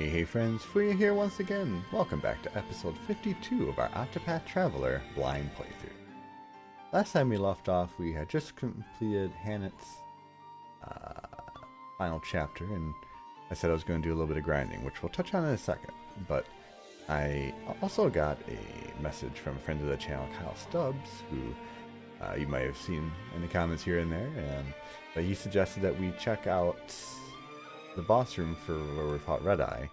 Hey friends, Fuya here once again. Welcome back to episode 52 of our Octopath Traveler blind playthrough. Last time we left off, we had just completed Hannet's final chapter, and I said I was going to do a little bit of grinding, which we'll touch on in a second. But I also got a message from a friend of the channel, Kyle Stubbs, who you might have seen in the comments here and there, but he suggested that we check out the boss room for where we fought Red Eye,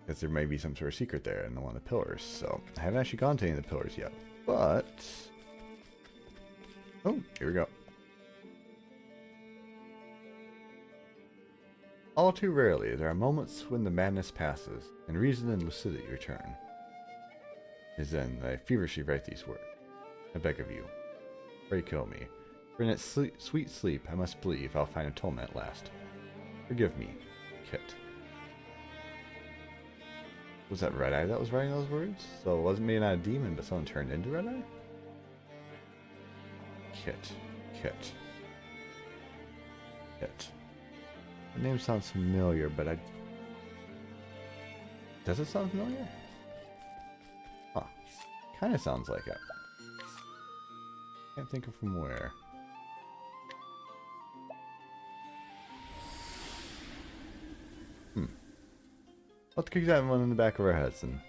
because there may be some sort of secret there in one of the pillars. So I haven't actually gone to any of the pillars yet, but oh, here we go. All too rarely, there are moments when the madness passes and reason and lucidity return. It is then that I feverishly write these words. I beg of you, pray kill me, for in its sweet sleep I must believe I'll find atonement at last. Forgive me, Kit. Was that Red Eye that was writing those words? So it wasn't maybe not a demon, but someone turned into Red Eye? Kit. The name sounds familiar, but does it sound familiar? Huh. Kinda sounds like it. Can't think of from where. Let's keep that one in the back of our heads, and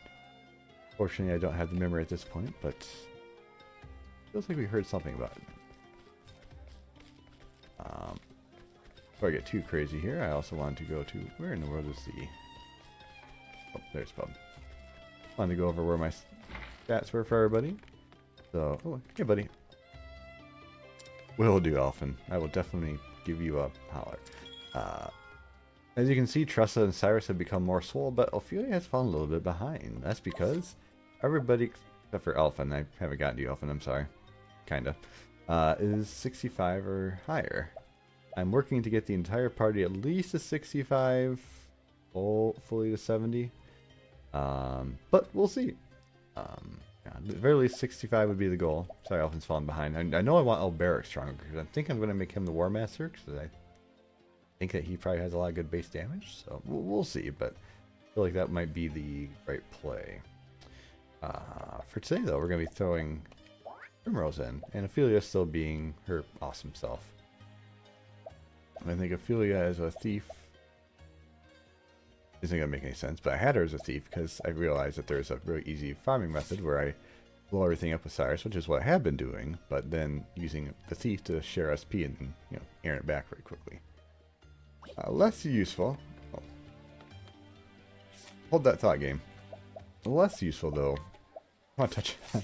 fortunately I don't have the memory at this point, but feels like we heard something about it. Before I get too crazy here, I also wanted to go to, where in the world is the, oh, there's Pub. Wanted to go over where my stats were for everybody. So, oh, hey buddy. Will do, Elfin. I will definitely give you a holler. As you can see, Tressa and Cyrus have become more swole, but Ophelia has fallen a little bit behind. That's because everybody, except for Elfin, I haven't gotten to you, Elfin, I'm sorry, kinda, is 65 or higher. I'm working to get the entire party at least to 65, fully to 70, but we'll see. Yeah, at the very least 65 would be the goal. Sorry, Elfin's falling behind. I know I want Alberic stronger, because I think I'm going to make him the War Master, because I think that he probably has a lot of good base damage, so we'll see, but I feel like that might be the right play. For today, though, we're going to be throwing Primrose in, and Ophelia still being her awesome self. I think Ophelia as a thief isn't going to make any sense, but I had her as a thief because I realized that there's a really easy farming method where I blow everything up with Cyrus, which is what I have been doing, but then using the thief to share SP and then, air it back very quickly. Less useful. Oh. Hold that thought, game. Less useful, though. I want to touch on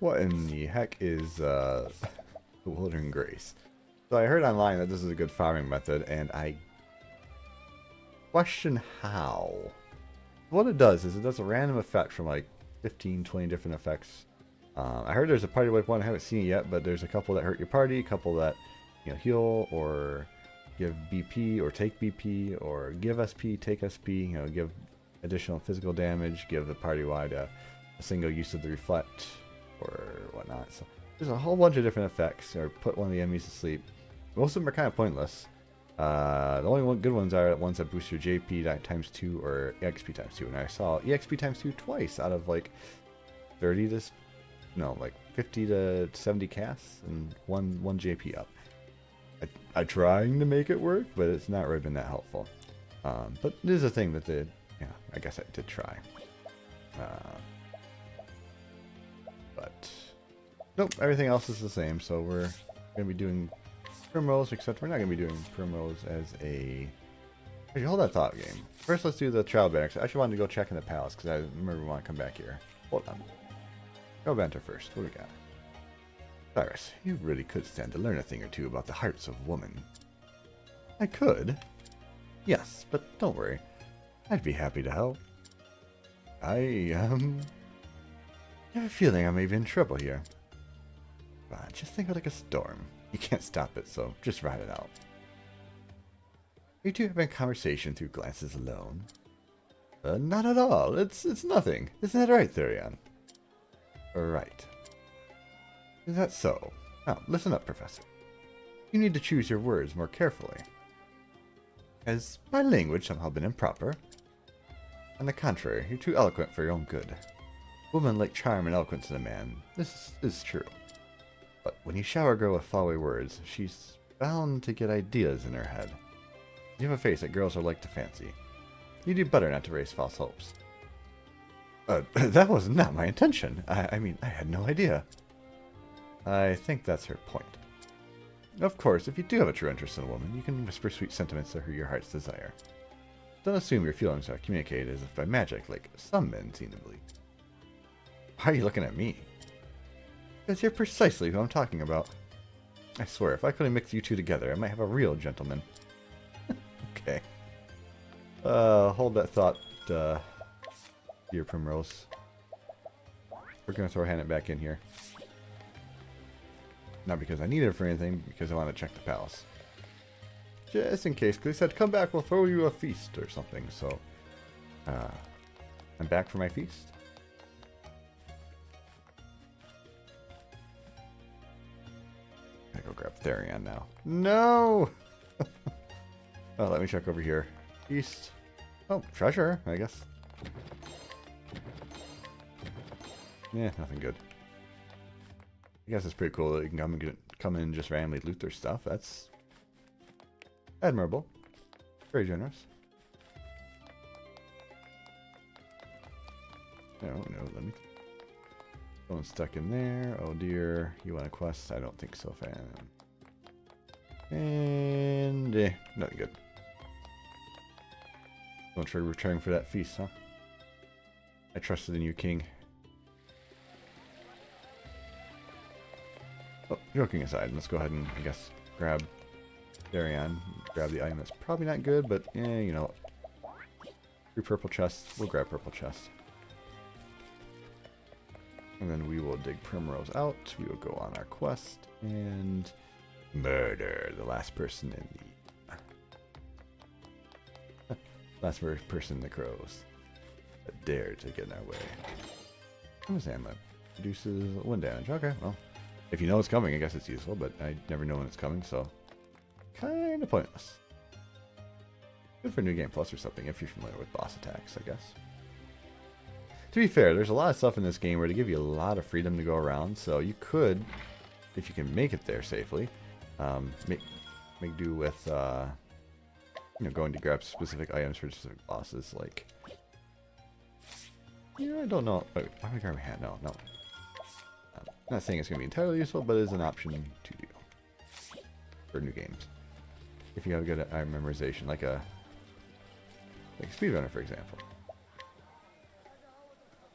what in the heck is Bewildering Grace. So I heard online that this is a good farming method, and I question how. What it does is it does a random effect from like 15, 20 different effects. I heard there's a party wipe one. I haven't seen it yet, but there's a couple that hurt your party, a couple that heal or give BP or take BP, or give SP, take SP, give additional physical damage, give the party wide a single use of the reflect or whatnot. So there's a whole bunch of different effects, or put one of the enemies to sleep. Most of them are kind of pointless. The only good ones are ones that boost your JP times 2 or EXP times 2, and I saw EXP times 2 twice out of like 30 to, no, like 50 to 70 casts, and one JP up. I'm trying to make it work, but it's not really been that helpful. But it is a thing that I guess I did try. But nope, everything else is the same. So we're going to be doing Primrose, except we're not going to be doing Primrose as a... Actually, hold that thought, game. First, let's do the Trial Banter. I actually wanted to go check in the palace, because I remember we want to come back here. Hold on. Trial Banter first. What do we got? Cyrus, you really could stand to learn a thing or two about the hearts of woman. I could. Yes, but don't worry. I'd be happy to help. I have a feeling I may be in trouble here. But just think of it like a storm. You can't stop it, so just ride it out. You two having a conversation through glances alone? Not at all. It's nothing. Isn't that right, Therion? Right. Is that so? Now, listen up, Professor. You need to choose your words more carefully. Has my language somehow been improper? On the contrary, you're too eloquent for your own good. Women like charm and eloquence in a man. This is true. But when you shower a girl with flowery words, she's bound to get ideas in her head. You have a face that girls are like to fancy. You do better not to raise false hopes. That was not my intention. I mean, I had no idea. I think that's her point. Of course, if you do have a true interest in a woman, you can whisper sweet sentiments to her your heart's desire. Don't assume your feelings are communicated as if by magic, like some men seem to believe. Why are you looking at me? Because you're precisely who I'm talking about. I swear, if I could mix you two together, I might have a real gentleman. Okay. Hold that thought, dear Primrose. We're gonna throw Hannah back in here. Not because I need it for anything, because I want to check the palace. Just in case, because they said, come back, we'll throw you a feast or something, so... I'm back for my feast. I go grab Therion now. No! Oh, let me check over here. Feast. Oh, treasure, I guess. Yeah, nothing good. I guess it's pretty cool that you can come in and just randomly loot their stuff. That's admirable. Very generous. No, let me... Someone's stuck in there. Oh dear. You want a quest? I don't think so, fan. And... nothing good. Don't try returning for that feast, huh? I trusted in you, King. Oh, joking aside, let's go ahead and, I guess, grab Therion. Grab the item that's probably not good, but, you know. 3 purple chests. We'll grab purple chests. And then we will dig Primrose out. We will go on our quest and murder the last person in the... last person in the crows that dared to get in our way. What was that? Reduces wind damage. Okay, well. If you know it's coming, I guess it's useful, but I never know when it's coming, so kind of pointless. Good for New Game Plus or something, if you're familiar with boss attacks, I guess. To be fair, there's a lot of stuff in this game where they give you a lot of freedom to go around, so you could, if you can make it there safely, make do with, you know, going to grab specific items for specific bosses, like... Yeah, I don't know. Wait, why am I grabbing a hat? No. I'm not saying it's going to be entirely useful, but it is an option to do for new games. If you have good item memorization, like a speedrunner, for example.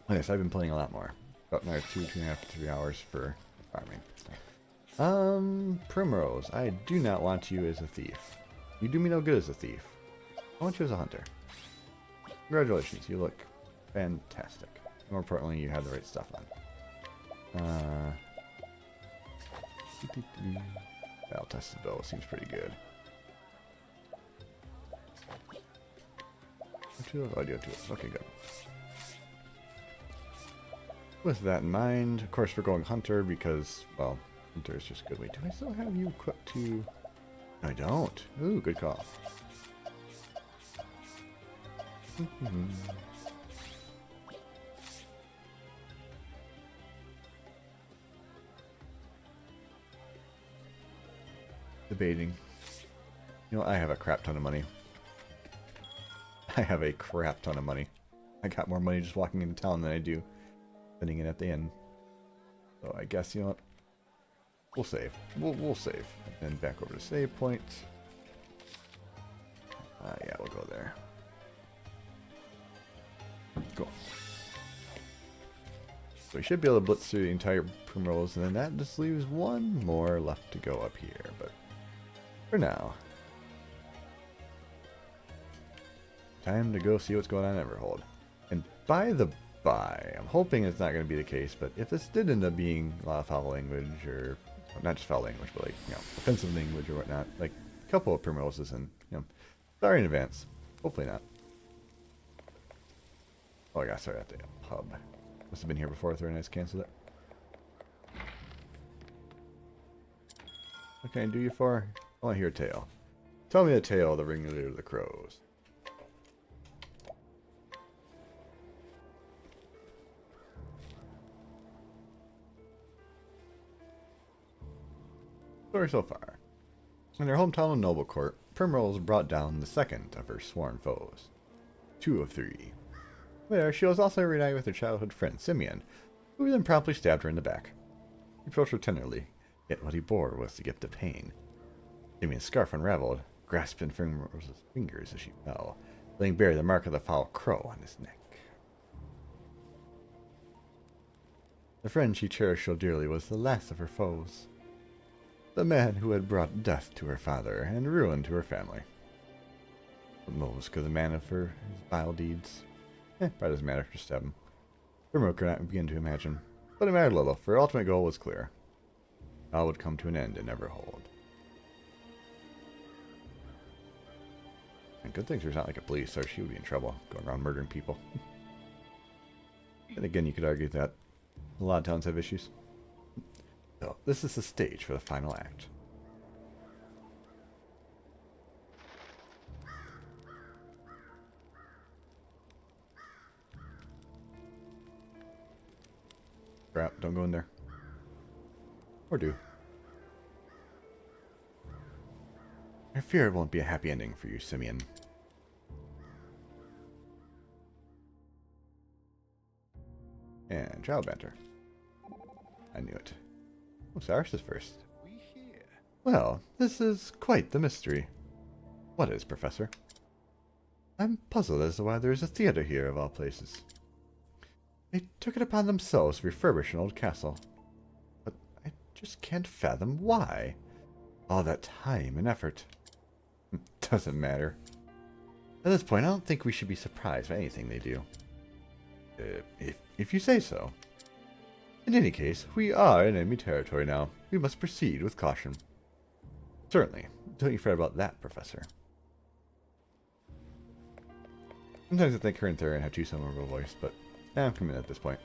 Yes, I've been playing a lot more. About another 2.5 to 3 hours for farming. Primrose, I do not want you as a thief. You do me no good as a thief. I want you as a hunter. Congratulations, you look fantastic. More importantly, you have the right stuff on. Battle tested bow seems pretty good. Oh, I do have 2. Okay, good. With that in mind, of course, we're going hunter because, well, hunter is just a good way. Do I still have you equipped to? No, I don't. Ooh, good call. Debating. You know, I have a crap ton of money. I have a crap ton of money. I got more money just walking into town than I do spending it at the inn. So I guess, you know what? We'll save. We'll save. And then back over to save point. Yeah, we'll go there. Cool. So we should be able to blitz through the entire Primrose, and then that just leaves one more left to go up here, but for now. Time to go see what's going on at Everhold. And by the by, I'm hoping it's not going to be the case, but if this did end up being a lot of foul language, or well, not just foul language, but like, you know, offensive language or whatnot, like a couple of Primroses, and, you know, sorry in advance. Hopefully not. Oh, I got started at the pub. Must have been here before. Very nice. Canceled it. What can I do you for? I want to hear a tale. Tell me a tale of the ringleader of the crows. Story so far. In her hometown of Noblecourt, Primrose brought down the second of her sworn foes. 2 of 3. There, she was also reunited with her childhood friend Simeon, who then promptly stabbed her in the back. He approached her tenderly, yet what he bore was the gift of pain. Simeon's scarf unraveled, grasped in Primrose's fingers as she fell, laying bare the mark of the foul crow on his neck. The friend she cherished so dearly was the last of her foes. The man who had brought death to her father and ruin to her family. What moves could the man of his vile deeds? Probably doesn't matter, just stab him. Primrose could not begin to imagine, but it mattered little, for her ultimate goal was clear. All would come to an end and never hold. And good thing there's not like a police, or she would be in trouble, going around murdering people. And again, you could argue that a lot of towns have issues. So, this is the stage for the final act. Crap, don't go in there. Or do. I fear it won't be a happy ending for you, Simeon. And child banter. I knew it. Oh, Cyrus is first. Well, this is quite the mystery. What is, Professor? I'm puzzled as to why there is a theater here, of all places. They took it upon themselves to refurbish an old castle. But I just can't fathom why. All that time and effort. Doesn't matter. At this point, I don't think we should be surprised by anything they do. If you say so. In any case, we are in enemy territory now. We must proceed with caution. Certainly. Don't you fret about that, Professor. Sometimes I think her and Theron have too similar of a voice, but I'm committed at this point.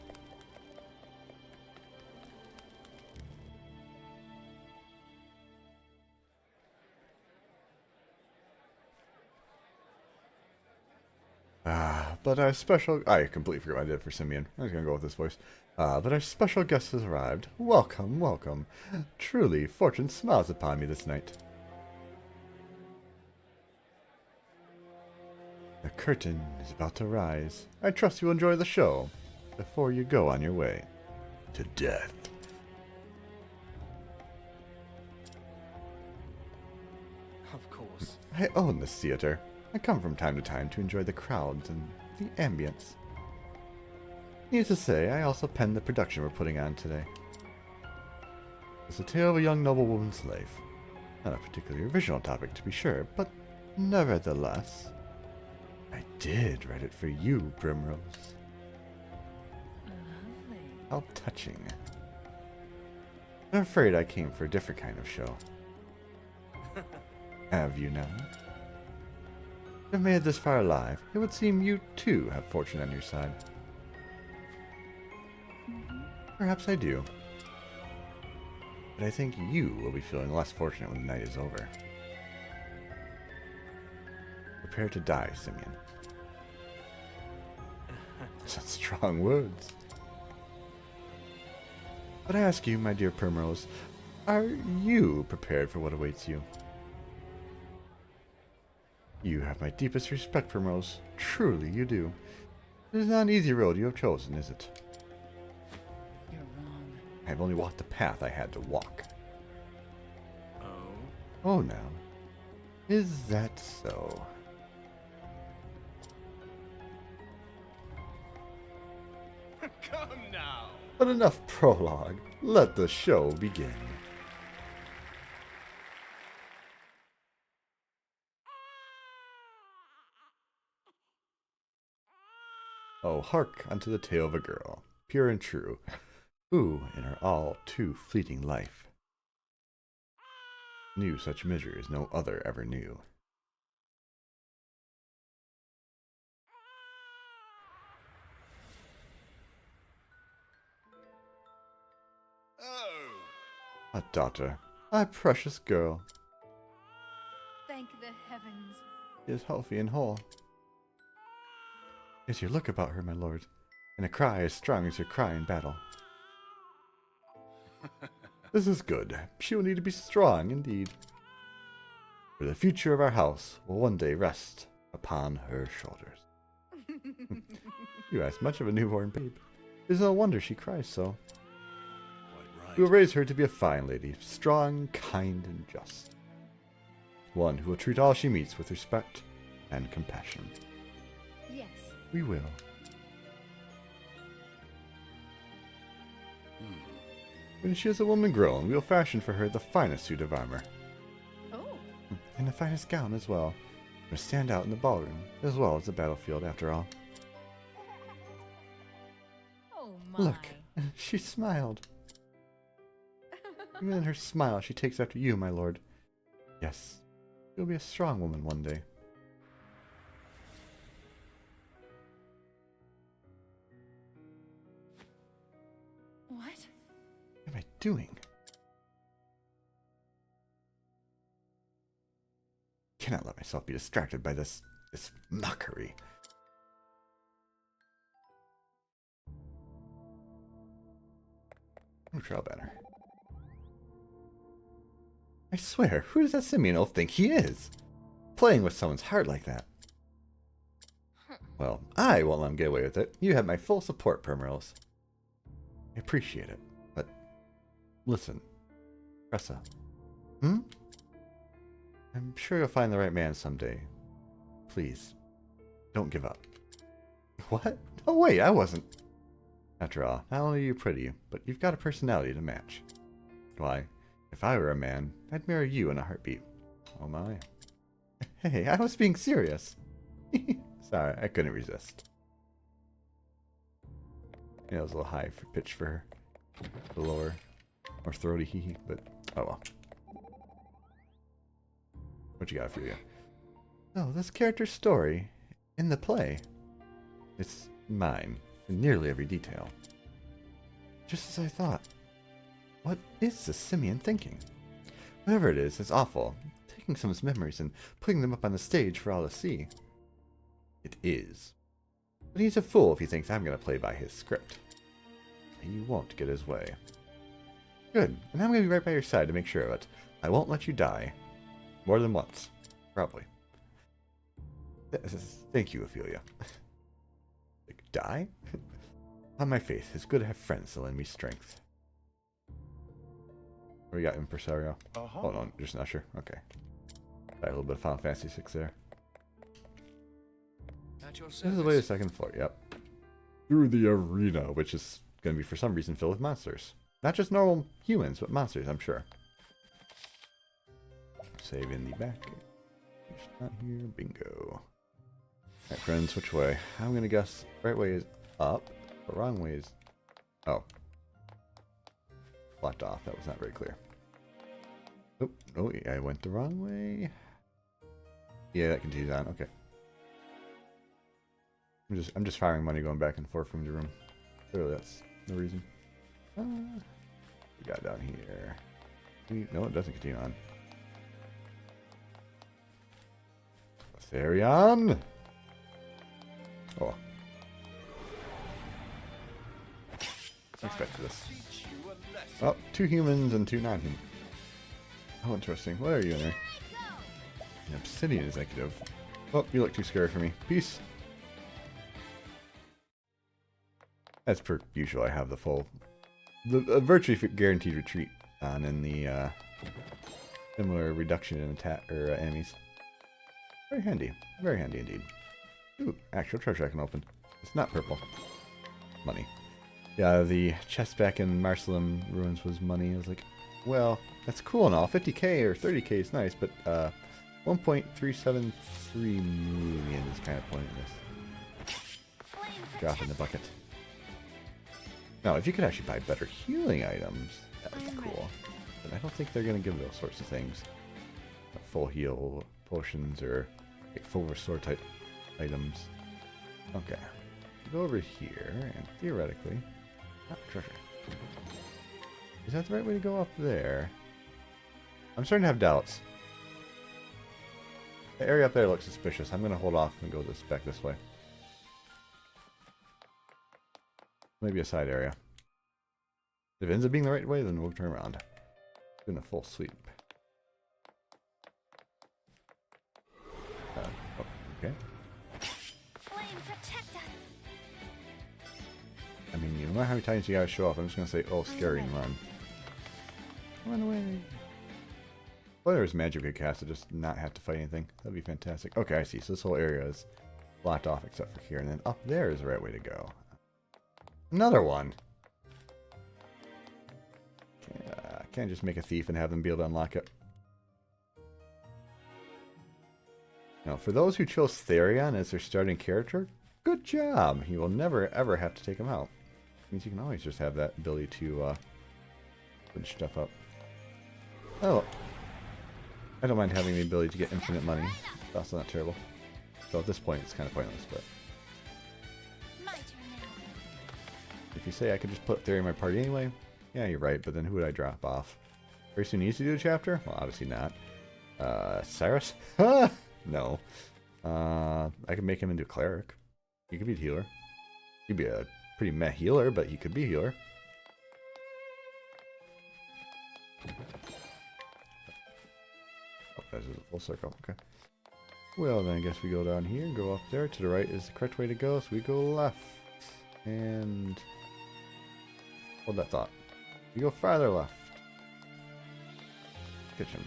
But our special... I completely forgot what I did for Simeon. I was going to go with this voice. But our special guest has arrived. Welcome, welcome. Truly, fortune smiles upon me this night. The curtain is about to rise. I trust you'll enjoy the show before you go on your way to death. Of course. I own this theater. I come from time to time to enjoy the crowds and the ambience. Needless to say, I also penned the production we're putting on today. It's a tale of a young noblewoman's life. Not a particularly original topic, to be sure, but nevertheless, I did write it for you, Primrose. Lovely. How touching. I'm afraid I came for a different kind of show. Have you now? If I've made it this far alive, it would seem you too have fortune on your side. Perhaps I do. But I think you will be feeling less fortunate when the night is over. Prepare to die, Simeon. Such strong words. But I ask you, my dear Primrose, are you prepared for what awaits you? You have my deepest respect, Primrose. Truly you do. It is not an easy road you have chosen, is it? You're wrong. I have only walked the path I had to walk. Oh? Oh, now. Is that so? Come now! But enough prologue. Let the show begin. Oh, hark unto the tale of a girl, pure and true, who, in her all too fleeting life, knew such misery as no other ever knew. Oh! A daughter, a precious girl, Thank the heavens. is healthy and whole. Is your look about her, my lord, and a cry as strong as your cry in battle? This is good. She will need to be strong indeed. For the future of our house will one day rest upon her shoulders. You ask much of a newborn babe. It is no wonder she cries so. Quite right. We will raise her to be a fine lady, strong, kind, and just. One who will treat all she meets with respect and compassion. Yes. We will. When she is a woman grown, we will fashion for her the finest suit of armor. Oh. And the finest gown as well. To stand out in the ballroom, as well as the battlefield after all. Oh my. Look, she smiled. Even in her smile, she takes after you, my lord. Yes, you'll be a strong woman one day. What? What am I doing? Cannot let myself be distracted by this mockery. Ooh, trail banner. I swear, who does that Simeon elf think he is? Playing with someone's heart like that. Well, I won't let him get away with it. You have my full support, Primrose. I appreciate it, but listen, Tressa. I'm sure you'll find the right man someday. Please, don't give up. What? Oh wait, I wasn't. After all, not only are you pretty, but you've got a personality to match. Why, if I were a man, I'd marry you in a heartbeat. Oh my. Hey, I was being serious. Sorry, I couldn't resist. Yeah, it was a little high for pitch for her. The lower, more throaty hee, but oh well. What you got for you? Oh, this character's story in the play. It's mine in nearly every detail. Just as I thought. What is this Simeon thinking? Whatever it is, it's awful. Taking someone's memories and putting them up on the stage for all to see. It is. But he's a fool if he thinks I'm going to play by his script. He won't get his way. Good, and I'm going to be right by your side to make sure of it. I won't let you die. More than once. Probably. Thank you, Ophelia. Like, die? On my faith, it's good to have friends that lend me strength. What we got, Impresario? Oh no, just an usher. Okay. Got a little bit of Final Fantasy 6 there. This is the way to the second floor, yep. Through the arena, which is going to be for some reason filled with monsters. Not just normal humans, but monsters, I'm sure. Save in the back. It's not here. Bingo. Alright, friends, which way? I'm going to guess right way is up. The wrong way is... Oh. Blocked off. That was not very clear. Oh, oh, I went the wrong way. Yeah, that continues on. Okay. I'm just firing money going back and forth from the room. Clearly that's the reason. We got down here. No, it doesn't continue on. Therion! Oh. Expected this. Oh, 2 humans and 2 non-humans. Oh, interesting. What are you in there? An Obsidian executive. Oh, you look too scary for me. Peace. As per usual, I have the full... The virtually guaranteed retreat on in the similar reduction in attack or enemies. Very handy. Very handy indeed. Ooh, actual treasure I can open. It's not purple. Money. Yeah, the chest back in Marcelem Ruins was money. I was like, well, that's cool and all. 50k or 30k is nice, but 1.373 million is kind of pointless. Drop in the bucket. Now, if you could actually buy better healing items, that would be cool. But I don't think they're going to give those sorts of things. Full heal potions or like full restore type items. Okay. Go over here and theoretically... Ah, treasure. Is that the right way to go up there? I'm starting to have doubts. The area up there looks suspicious. I'm going to hold off and go back this way. Maybe a side area. If it ends up being the right way, then we'll turn around. Doing a full sweep. Oh, okay. Flame, protect us. I mean, no matter how many times you guys show up, I'm just gonna say, oh, scary, and run. Run away. Well, there's magic we could cast to just not have to fight anything. That'd be fantastic. Okay, I see. So this whole area is blocked off except for here. And then up there is the right way to go. Another one! Can't just make a thief and have them be able to unlock it. Now, for those who chose Therion as their starting character, good job! You will never ever have to take him out. Means you can always just have that ability to put stuff up. Oh, I don't mind having the ability to get infinite money. It's also not terrible. So at this point, it's kind of pointless, but My turn now. if you say I could just put Therion in my party anyway, yeah, you're right, but then who would I drop off? Person who needs to do a chapter? Well, obviously not. Cyrus? No. I could make him into a cleric. He could be a healer. He'd be a pretty meh healer, but he could be a healer. Oh, that's a full circle. Okay. Well, then I guess we go down here and go up there. To the right is the correct way to go, so we go left. And hold that thought. We go farther left. Kitchen.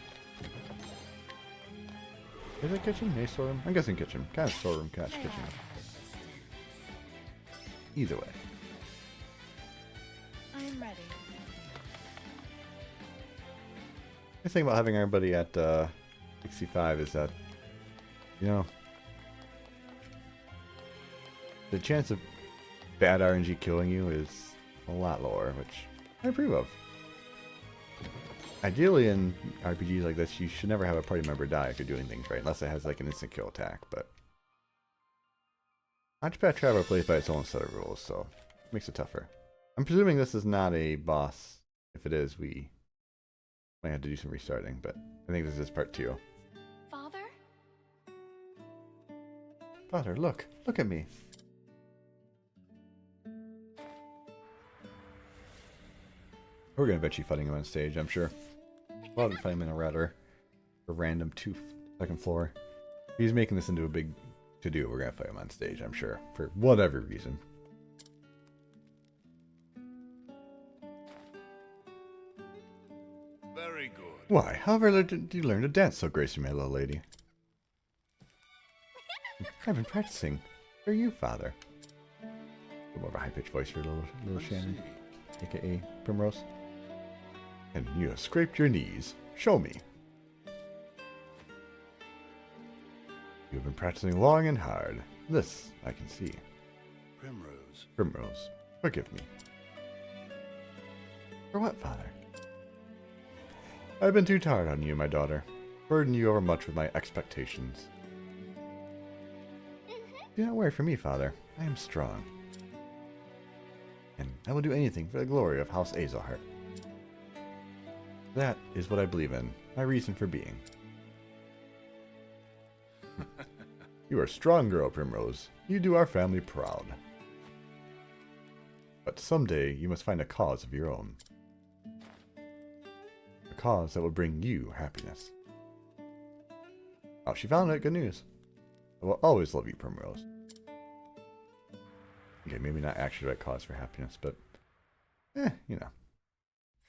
Is it kitchen? Hey, storeroom? I'm guessing kitchen. Kind of storeroom, catch kitchen. Either way. I'm ready. The thing about having everybody at 65 is that, you know, the chance of bad RNG killing you is a lot lower, which I approve of. Ideally, in RPGs like this, you should never have a party member die if you're doing things right, unless it has like an instant kill attack, but Octopath Traveler plays by its own set of rules, so it makes it tougher. I'm presuming this is not a boss. If it is, we might have to do some restarting, but I think this is part 2. Father? Father, look at me. We're gonna eventually fighting him on stage, I'm sure. We'll have to fight him in a rather random second floor. If he's making this into a big to-do, we're gonna fight him on stage, I'm sure, for whatever reason. Very good. Why, however did you learn to dance so gracefully, my little lady? I've been practicing. For you, Father. A little more of a high-pitched voice for little I Shannon, see. aka Primrose. And you have scraped your knees. Show me. You have been practicing long and hard. This I can see. Primrose. Primrose, forgive me. For what, Father? I've been too tired on you, my daughter. Burdened you overmuch with my expectations. Do not worry for me, Father. I am strong. And I will do anything for the glory of House Azelhart. That is what I believe in, my reason for being. You are a strong girl, Primrose. You do our family proud. But someday you must find a cause of your own. A cause that will bring you happiness. Oh, she found it. Good news. I will always love you, Primrose. Okay, maybe not actually the right cause for happiness, but you know.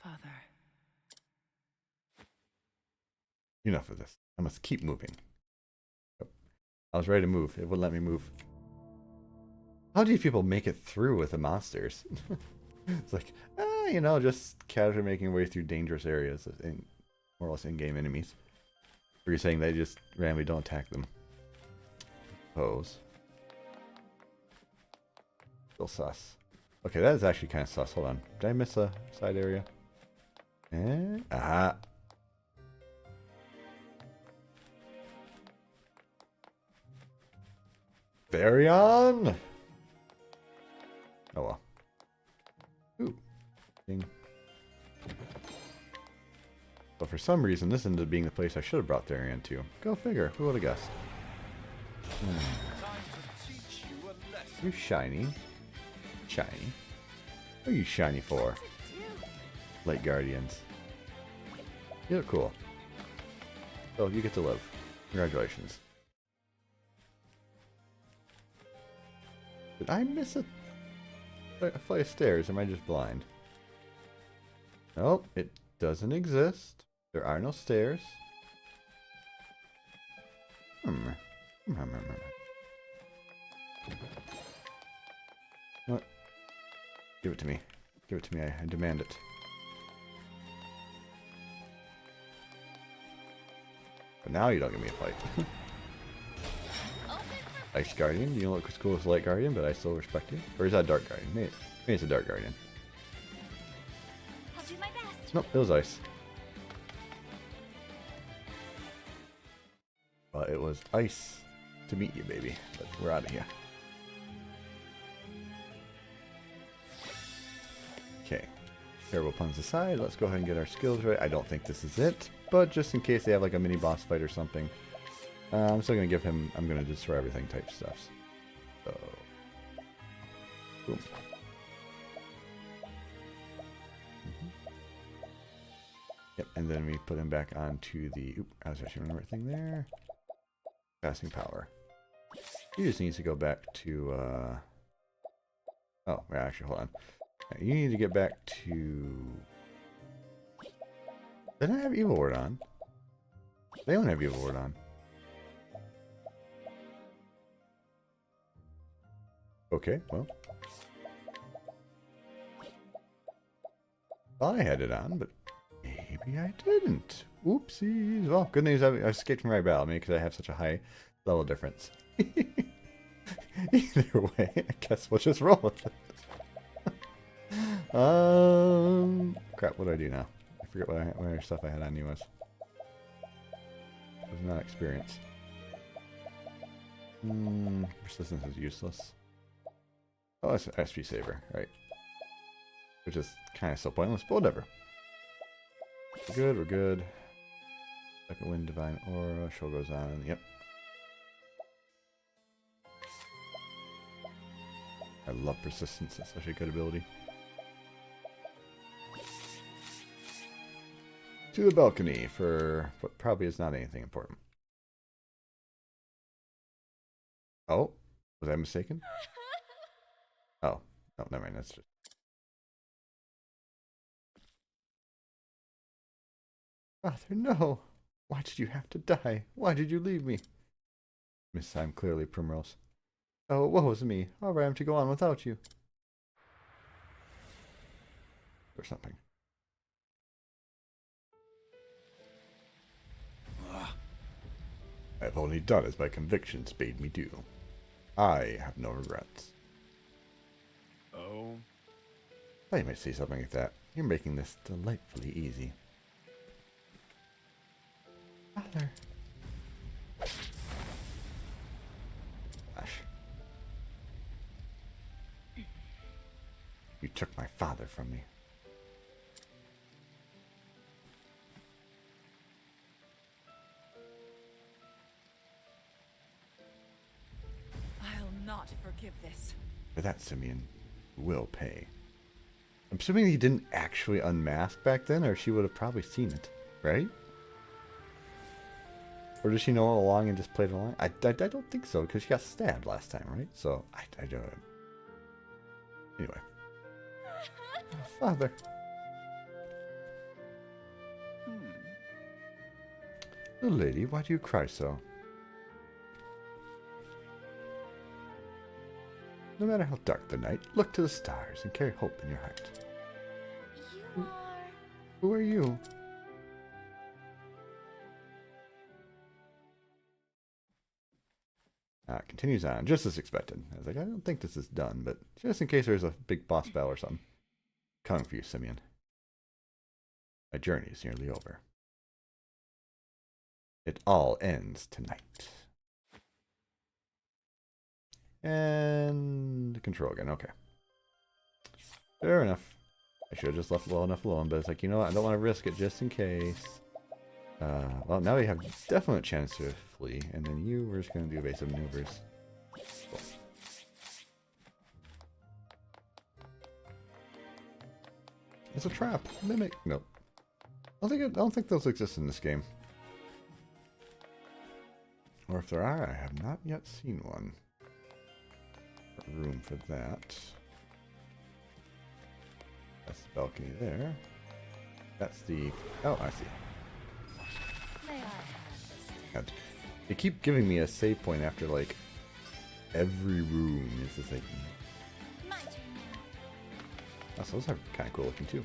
Father. Enough of this. I must keep moving. Oh, I was ready to move. It wouldn't let me move. How do you people make it through with the monsters? It's like, you know, just casually making your way through dangerous areas, more or less in-game enemies. Or you're saying they just randomly don't attack them. Pose. Still sus. Okay, that is actually kind of sus. Hold on. Did I miss a side area? Aha. Therion! Oh well. Ooh. Ding. But for some reason, this ended up being the place I should have brought Therion to. Go figure. Who would have guessed? Time to teach you a lesson. You shiny. Shiny. What are you shiny for? What's it do? Light Guardians. You look cool. So you get to live. Congratulations. Did I miss a flight of stairs? Am I just blind? Nope, it doesn't exist. There are no stairs. What? Give it to me. Give it to me. I demand it. But now you don't give me a fight. Ice Guardian. You don't look as cool as Light Guardian, but I still respect you. Or is that Dark Guardian? Maybe it's a Dark Guardian. I'll do my best. Nope, it was Ice. Well, it was ice to meet you, baby. But we're out of here. Okay. Terrible puns aside, let's go ahead and get our skills right. I don't think this is it, but just in case they have like a mini boss fight or something, I'm still going to give him, I'm going to destroy everything type stuff. So, boom. Yep, and then we put him back onto the, oop, I was actually on the right thing there. Passing power. He just needs to go back to, oh, wait, actually, hold on. You need to get back to... Didn't I have Evil Ward on? They don't have Evil Ward on. Okay, well. Thought I had it on, but maybe I didn't. Oopsies. Well, good news, I escaped from my battle, I mean, because I have such a high level difference. Either way, I guess we'll just roll with it. Crap, what do I do now? I forget what other stuff I had on you was. It was not experience. Persistence is useless. Oh, that's SP Saver, right. Which is kind of so pointless, but whatever. We're good, we're good. Second Wind, Divine Aura, show goes on, yep. I love Persistence, it's such a good ability. To the balcony for what probably is not anything important. Oh, was I mistaken? Oh, no, never mind, that's just... Father, no! Why did you have to die? Why did you leave me? Miss, I'm clearly Primrose. Oh, woe is me. However, I am to go on without you. Or something. I've only done as my convictions bade me do. I have no regrets. Oh? I might say something like that. You're making this delightfully easy. Father. Gosh. You took my father from me. I'll not forgive this. For that, Simeon will pay. I'm assuming he didn't actually unmask back then, or she would have probably seen it, right? Or did she know all along and just played along? I don't think so, because she got stabbed last time, right? So, I don't... Anyway. Oh, Father. Little lady, why do you cry so? No matter how dark the night, look to the stars and carry hope in your heart. You are... Who are you? Continues on, just as expected. I was like, I don't think this is done, but just in case there's a big boss battle or something. Coming for you, Simeon. My journey is nearly over. It all ends tonight. And control again, okay. Fair enough. I should have just left it well enough alone, but it's like, you know what, I don't want to risk it just in case. Well, now we have definite chance to flee, and then we're just going to do evasive maneuvers. Cool. It's a trap. Mimic. Nope. I don't think those exist in this game. Or if there are, I have not yet seen one. Room for that. That's the balcony there. That's the... Oh, I see. May I have God. They keep giving me a save point after, like, every room is just like... my turn now. Oh, so those are kind of cool looking, too.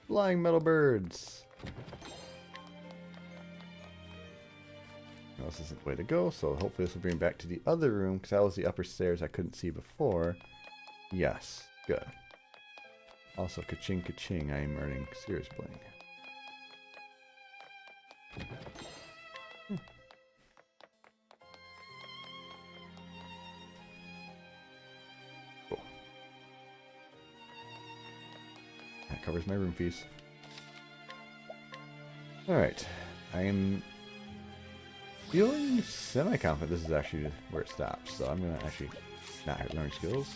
Flying metal birds! Well, this isn't the way to go, so hopefully this will bring me back to the other room, because that was the upper stairs I couldn't see before. Yes, good. Also, ka-ching ka-ching, I am earning Sears Bling. Cool. That covers my room fees. Alright, I am feeling semi-confident this is actually where it stops, so I'm going to actually not learn skills.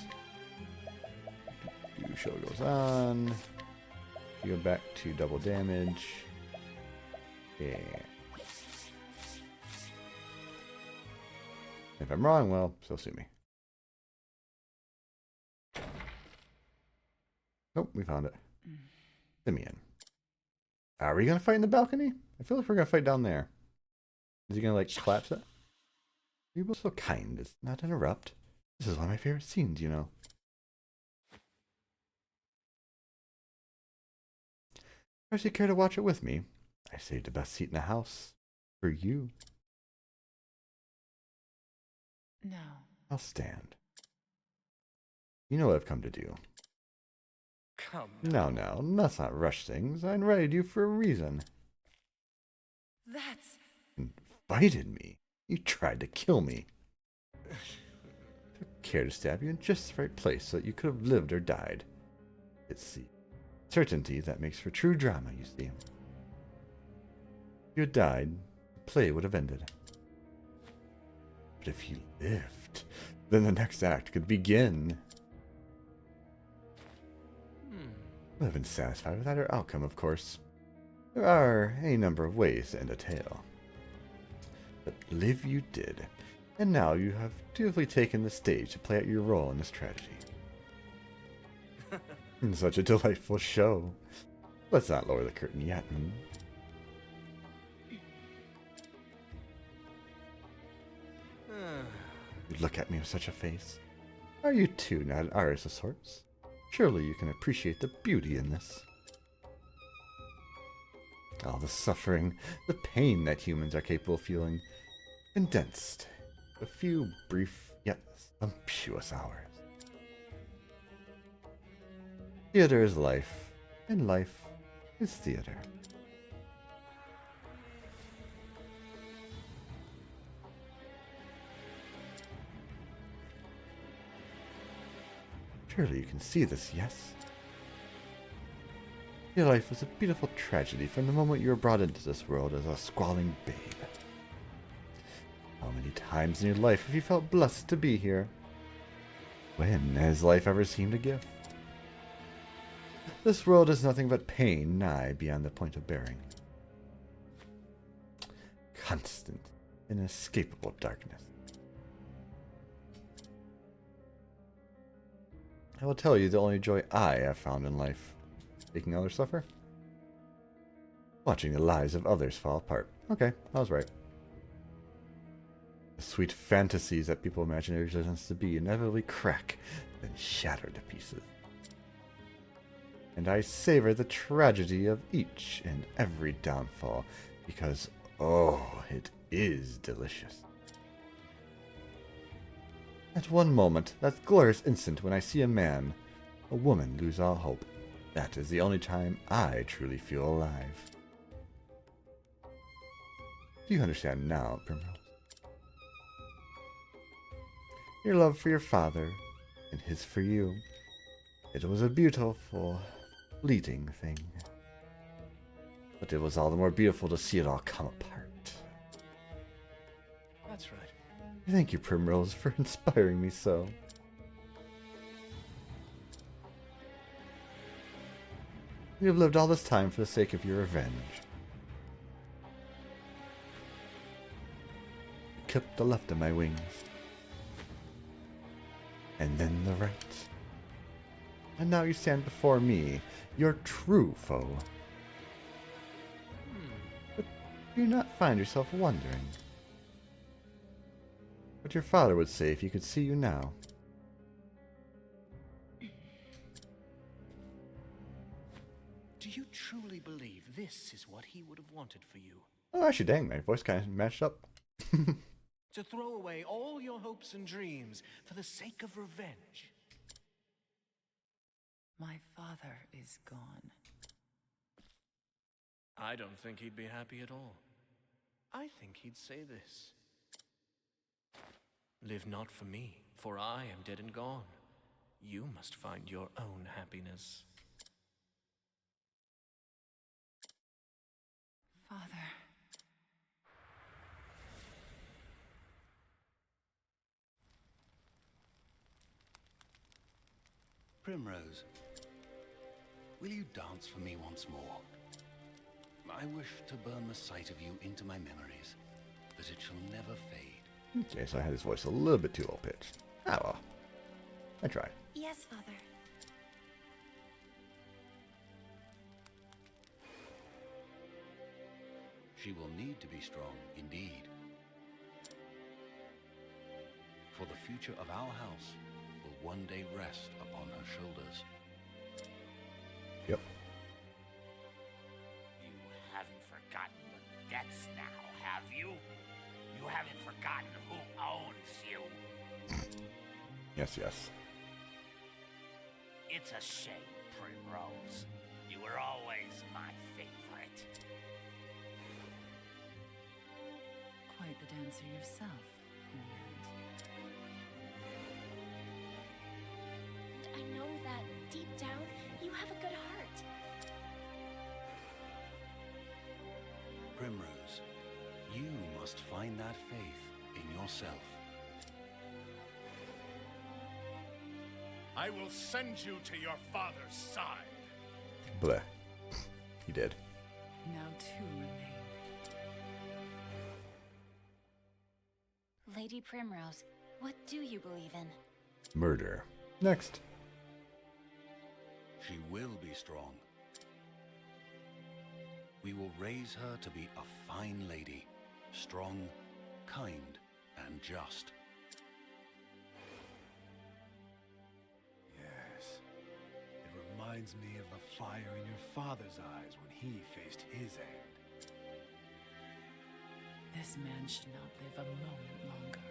Show goes on. You go back to double damage. Yeah. If I'm wrong, well, so sue me. Nope, we found it. Simeon. Are we gonna fight in the balcony? I feel like we're gonna fight down there. Is he gonna like collapse it? You're both so kind as not to interrupt. This is one of my favorite scenes, you know. Perhaps you care to watch it with me? I saved the best seat in the house. For you. No. I'll stand. You know what I've come to do. Come. Now, let's not rush things. I invited you for a reason. That's... Invited me? You tried to kill me. Took care to stab you in just the right place so that you could have lived or died. It's the certainty that makes for true drama, you see. If you had died, the play would have ended. But if you lived, then the next act could begin. I have been satisfied with either outcome, of course. There are a number of ways to end a tale. But live you did, and now you have dutifully taken the stage to play out your role in this tragedy. Such a delightful show. Let's not lower the curtain yet. You look at me with such a face. Are you too not an artist of sorts? Surely you can appreciate the beauty in this. All the suffering, the pain that humans are capable of feeling, condensed a few brief yet sumptuous hours. Theater is life, and life is theater. Surely you can see this, yes? Your life was a beautiful tragedy from the moment you were brought into this world as a squalling babe. How many times in your life have you felt blessed to be here? When has life ever seemed a gift? This world is nothing but pain nigh beyond the point of bearing. Constant, inescapable darkness. I will tell you the only joy I have found in life. Making others suffer? Watching the lives of others fall apart. Okay, I was right. The sweet fantasies that people imagine existence to be inevitably crack, then shatter to pieces. And I savor the tragedy of each and every downfall, because, oh, it is delicious. At one moment, that glorious instant when I see a man, a woman lose all hope, that is the only time I truly feel alive. Do you understand now, Primrose? Your love for your father, and his for you. It was a beautiful, fleeting thing. But it was all the more beautiful to see it all come apart. That's right. Thank you, Primrose, for inspiring me so. You have lived all this time for the sake of your revenge. You clipped the left of my wings. And then the right. And now you stand before me, your true foe. But do you not find yourself wondering what your father would say if he could see you now? Do you truly believe this is what he would have wanted for you? Oh, actually, dang, my voice kind of matched up. To throw away all your hopes and dreams for the sake of revenge? My father is gone. I don't think he'd be happy at all. I think he'd say this. Live not for me, for I am dead and gone. You must find your own happiness. Father. Primrose, will you dance for me once more? I wish to burn the sight of you into my memories, that it shall never fade. Okay, so I had his voice a little bit too low pitched. Ah well. I tried. Yes, Father. She will need to be strong, indeed. For the future of our house will one day rest upon her shoulders. Yep. You haven't forgotten your debts now, have you? You haven't forgotten who owns you? Yes, yes. It's a shame, Primrose. You were always my favorite. Quite the dancer yourself, in the end. And I know that deep down, you have a good heart. Primrose, you must find that faith in yourself. I will send you to your father's side. Bleh. He did. Now two remain. Lady Primrose, what do you believe in? Murder. Next. She will be strong. We will raise her to be a fine lady, strong, kind, and just. Yes. It reminds me of the fire in your father's eyes when he faced his end. This man should not live a moment longer.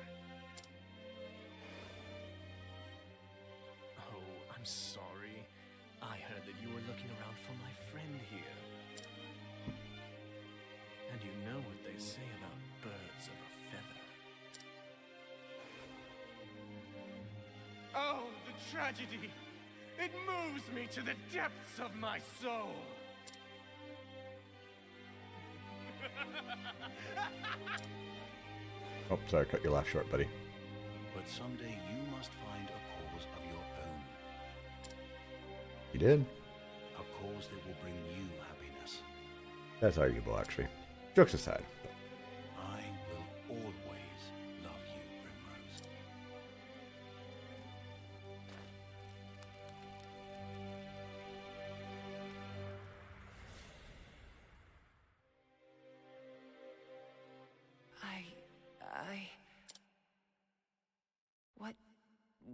Oh, I'm sorry. I heard that you were looking around for my friend here. And you know what they say about birds of a feather. Oh, the tragedy! It moves me to the depths of my soul! Oh, sorry, cut your laugh short, buddy. But someday you must find a cause of your own. He did. A cause that will bring you happiness. That's arguable, actually. Jokes aside. I will always love you, Primrose.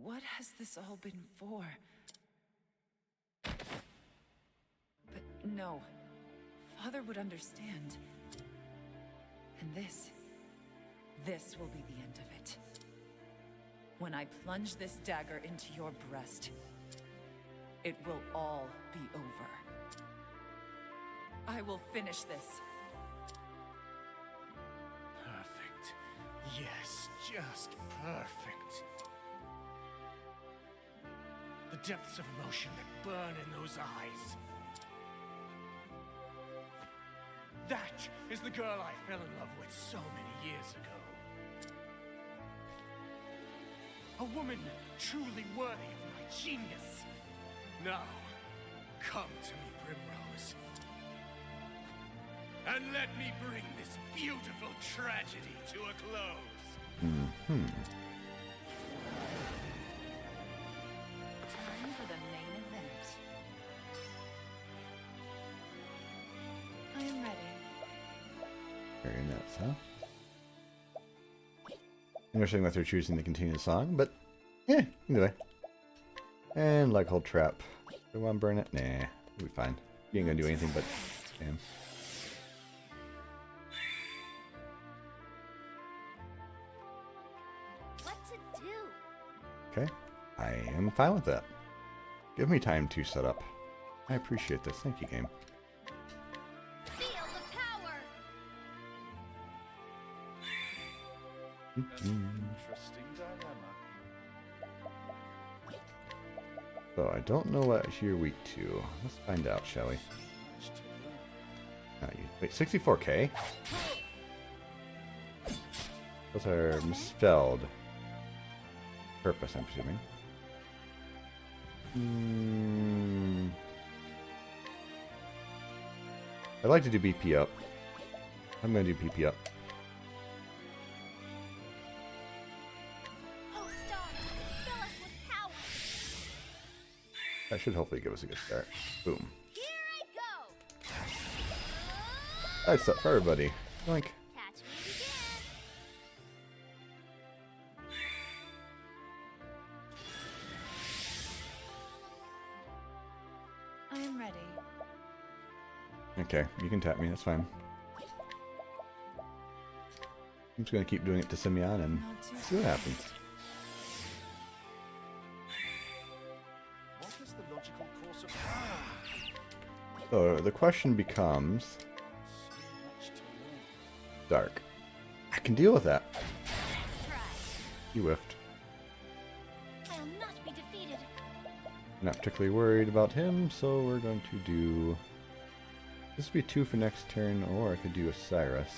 What has this all been for? But no. Father would understand. And this will be the end of it. When I plunge this dagger into your breast, it will all be over. I will finish this. Perfect. Yes, just perfect. The depths of emotion that burn in those eyes. That is the girl I fell in love with so many years ago. A woman truly worthy of my genius. Now, Come to me, Primrose. And let me bring this beautiful tragedy to a close. Time for the main event. I am ready. Very nuts, huh? Interesting that they're choosing to continue the song, but yeah, either way. And like hold trap. Do I want to burn it? Nah, we'll be fine. You ain't gonna do anything but spam. What to do? Okay, I am fine with that. Give me time to set up. I appreciate this. Thank you, game. Feel the power. Interesting dilemma. So I don't know what you're weak to. Let's find out, shall we? Much to learn. Wait, 64k? Those are misspelled. Purpose, I'm presuming. I'd like to do BP up. I'm gonna do PP up. Oh, stars, fill us with power. That should hopefully give us a good start. Boom. Here I go. That's up for everybody. Yoink. Catch me if you can. I am ready. Okay, you can tap me, that's fine. I'm just gonna keep doing it to Simeon and Not too see what happens. What is the logical course of So the question becomes so much to learn? dark. I can deal with that. Let's try. You whiffed. I'll not be defeated. Not particularly worried about him, so we're going to do... This would be 2 for next turn, or I could do Osiris.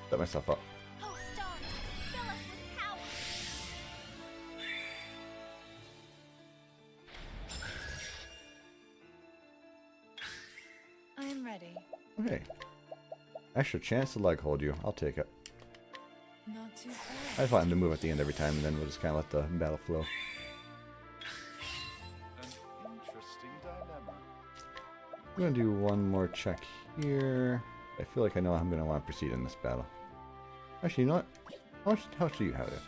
Set myself up. Oh, stars, fill us with power. I am ready. Okay. Extra chance to leg hold you. I'll take it. Not too fast. I just want him to move at the end every time, and then we'll just kind of let the battle flow. An interesting dilemma. I'm going to do one more check here. I feel like I know I'm going to want to proceed in this battle. Actually, you know what? How much do you have it?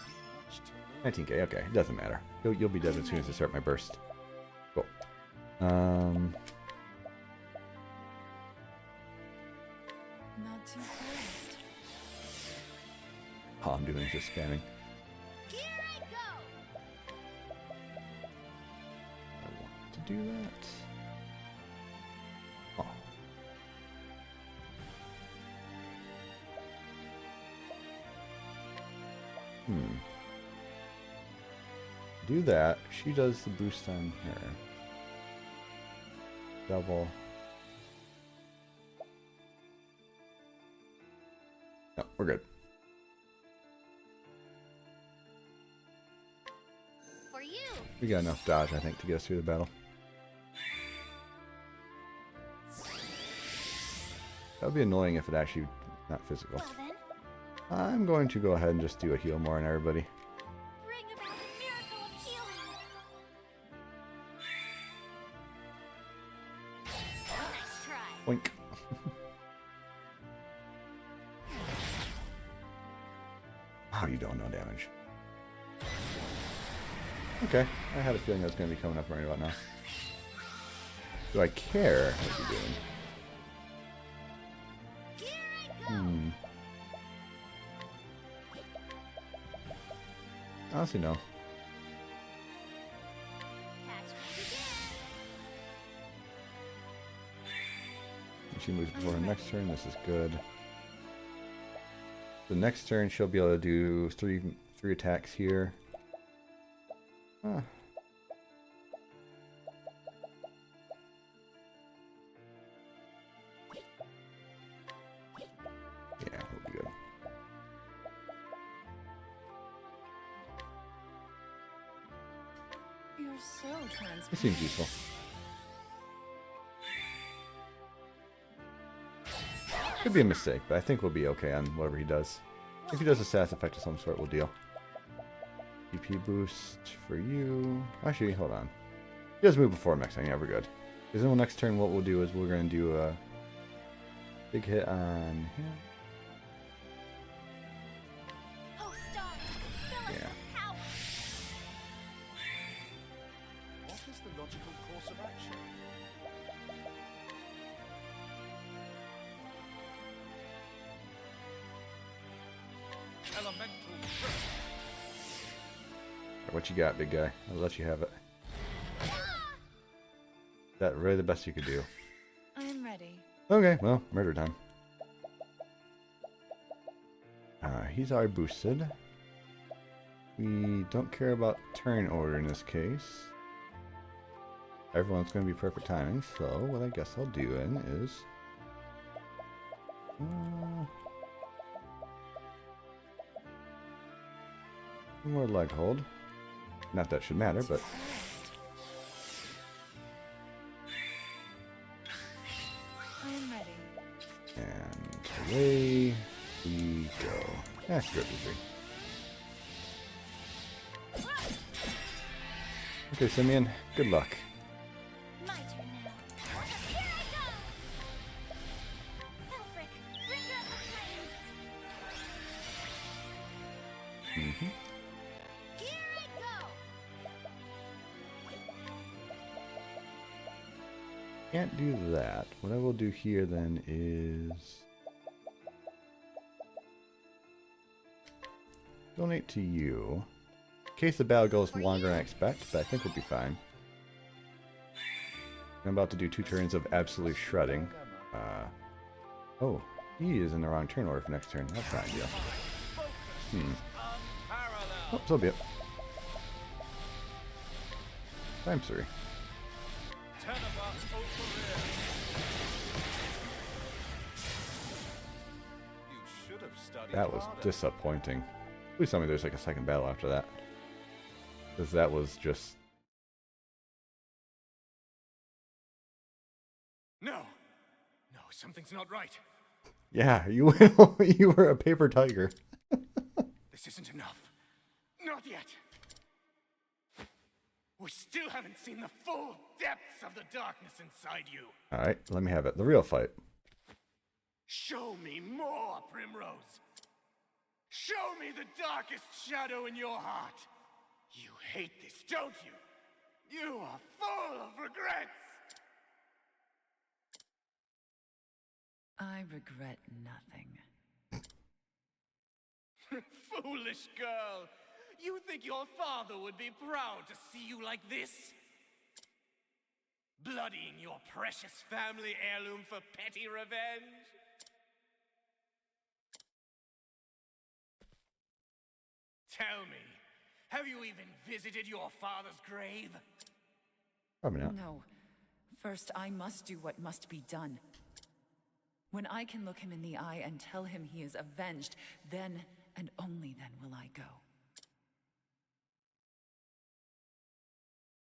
Much to learn. 19k, okay. It doesn't matter. You'll be dead as soon as I start my burst. Cool. Not too fast. All I'm doing is just spamming. Here I go. I want to do that. Oh. Do that. She does the boost on her. Double. No, we're good. For you. We got enough dodge, I think, to get us through the battle. That would be annoying if it actually not physical. Well then, I'm going to go ahead and just do a heal more on everybody. bring about a miracle of healing. Nice try. Boink. Oh, you don't know damage. Okay, I had a feeling that was going to be coming up right about now. Do I care what you're doing? Here I go. Honestly, no. Catch me again. If she moves before her next turn, this is good. The next turn, she'll be able to do three attacks here. Huh. Yeah, we'll be good. You're so transparent. It seems useful. Could be a mistake, but I think we'll be okay on whatever he does. If he does a status effect of some sort, we'll deal. EP boost for you. Actually, hold on. He does move before next turn. Yeah, we're good. Because then next turn, what we'll do is we're going to do a big hit on him. Oh, stars, fill us Yeah. with power. What is the logical course of action? Elemental. What you got, big guy? I'll let you have it. Is that really the best you could do? I'm ready. Okay, well, murder time. He's already boosted. We don't care about turn order in this case. Everyone's going to be perfect timing, so what I guess I'll do then is... one more leg hold. Not that it should matter, but... I'm ready. And away we go. That's good, easy. Okay, Simeon, good luck. My turn now. Here I go! Elfric, bring her behind. Mm-hmm. Here I go! Can't do that. What I will do here then is... donate to you. In case the battle goes longer than I expect, but I think we'll be fine. I'm about to do 2 turns of absolute shredding. Oh, he is in the wrong turn order for next turn. That's not ideal. Oh, so be it. Times 3. That was disappointing. Please tell me there's like a second battle after that. Because that was just... No! No, something's not right. Yeah, you you were a paper tiger. This isn't enough. Not yet. We still haven't seen the full depths of the darkness inside you. Alright, let me have it. The real fight. Show me more, Primrose. Show me the darkest shadow in your heart. You hate this, don't you? You are full of regrets. I regret nothing. Foolish girl. You think your father would be proud to see you like this? Bloodying your precious family heirloom for petty revenge? Tell me, have you even visited your father's grave? Probably not. No. First, I must do what must be done. When I can look him in the eye and tell him he is avenged, then and only then will I go.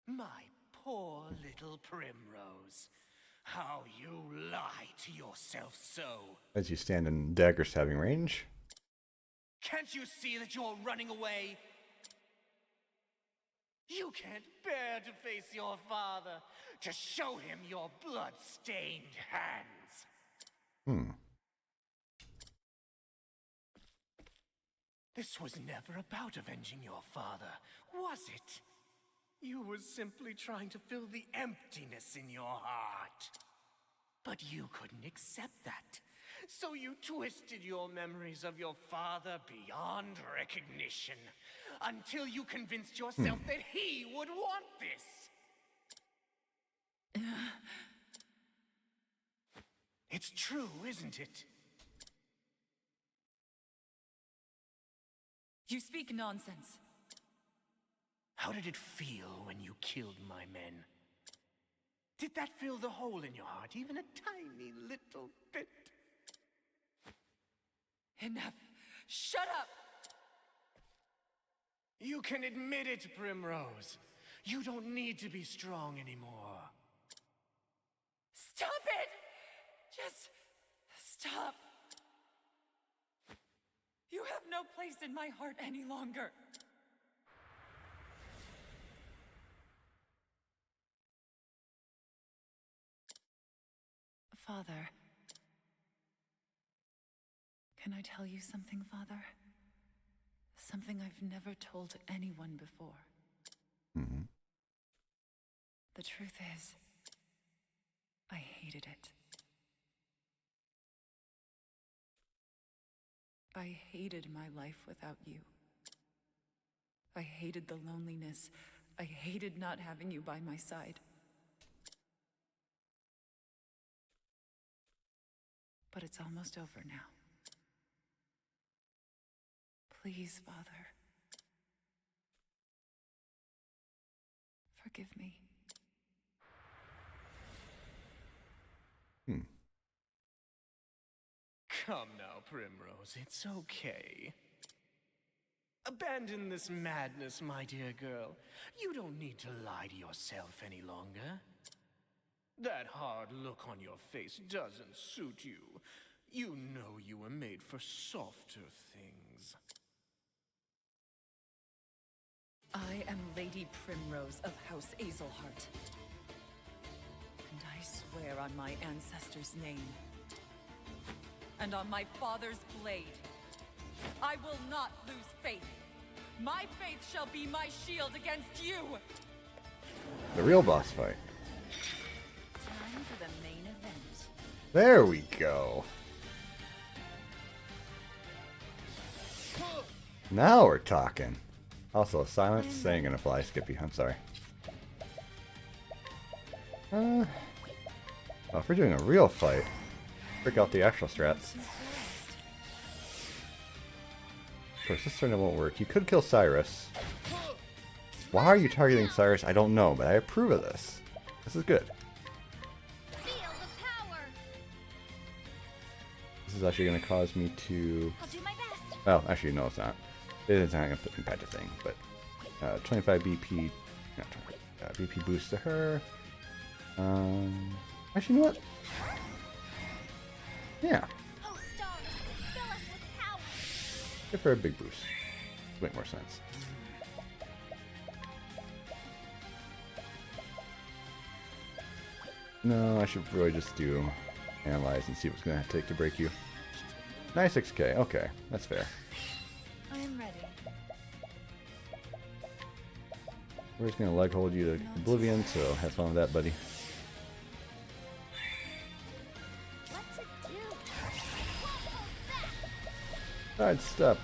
My poor little Primrose. How you lie to yourself so. As you stand in dagger stabbing range. Can't you see that you're running away? You can't bear to face your father, to show him your blood-stained hands. This was never about avenging your father, was it? You were simply trying to fill the emptiness in your heart. But you couldn't accept that. So you twisted your memories of your father beyond recognition, until you convinced yourself that he would want this. It's true, isn't it? You speak nonsense. How did it feel when you killed my men? Did that fill the hole in your heart, even a tiny little bit? Enough. Shut up! You can admit it, Primrose. You don't need to be strong anymore. Stop it! Just stop. You have no place in my heart any longer. Father. Can I tell you something, Father? Something I've never told anyone before. Mm-hmm. The truth is, I hated it. I hated my life without you. I hated the loneliness. I hated not having you by my side. But it's almost over now. Please, Father. Forgive me. Come now, Primrose, it's okay. Abandon this madness, my dear girl. You don't need to lie to yourself any longer. That hard look on your face doesn't suit you. You know you were made for softer things. I am Lady Primrose of House Azelhart. And I swear on my ancestors' name, and on my father's blade, I will not lose faith. My faith shall be my shield against you. The real boss fight. Time for the main event. There we go. Now we're talking. Also, silence saying gonna fly, Skippy. I'm sorry. Well, if we're doing a real fight, break out the actual strats. Of course, this turn won't work. You could kill Cyrus. Why are you targeting Cyrus? I don't know, but I approve of this. This is good. Feel the power. This is actually going to cause me to... I'll do my best. Well, actually, no, it's not. It isn't going to impact a thing, but 25 BP... Not 20, BP boost to her. Actually, you know what? Yeah. Oh, stars, fill us with power. Give her a big boost. Make more sense. No, I should really just do analyze and see what's going to take to break you. 96k. Okay, that's fair. I am ready. We're just going to leg hold you to oblivion, so have fun with that, buddy. What to do? Side step.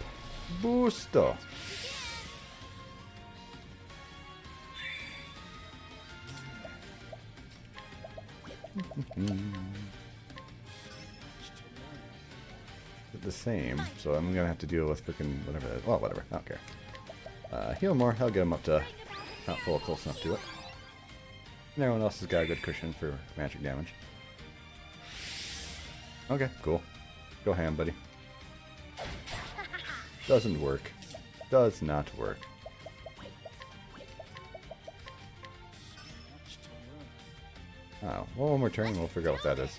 Boosto. The same, so I'm gonna have to deal with freaking whatever that is. Well, whatever, I don't care. Heal more, I'll get him up to not full close enough to it. And everyone else has got a good cushion for magic damage. Okay, cool. Go ham, buddy. Doesn't work. Does not work. Oh, well, one more turn, we'll figure out what that is.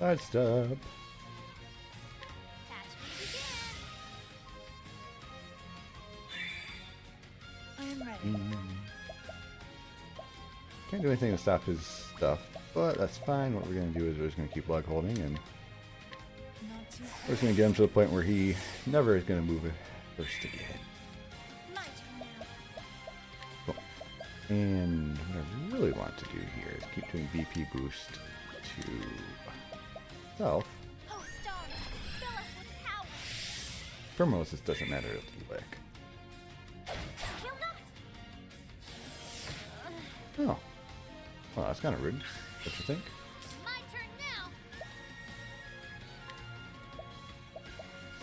Side step. I am ready. Can't do anything to stop his stuff, but that's fine. What we're going to do is we're just going to keep leg holding, and Not too we're just going to get him to the point where he never is going to move it first again. My turn now. Cool. And what I really want to do here is keep doing BP boost to self. Oh, stars, fill us with power. Primrose, this doesn't matter a lick. Will not. Oh. Well, that's kind of rude. What you think? My turn now.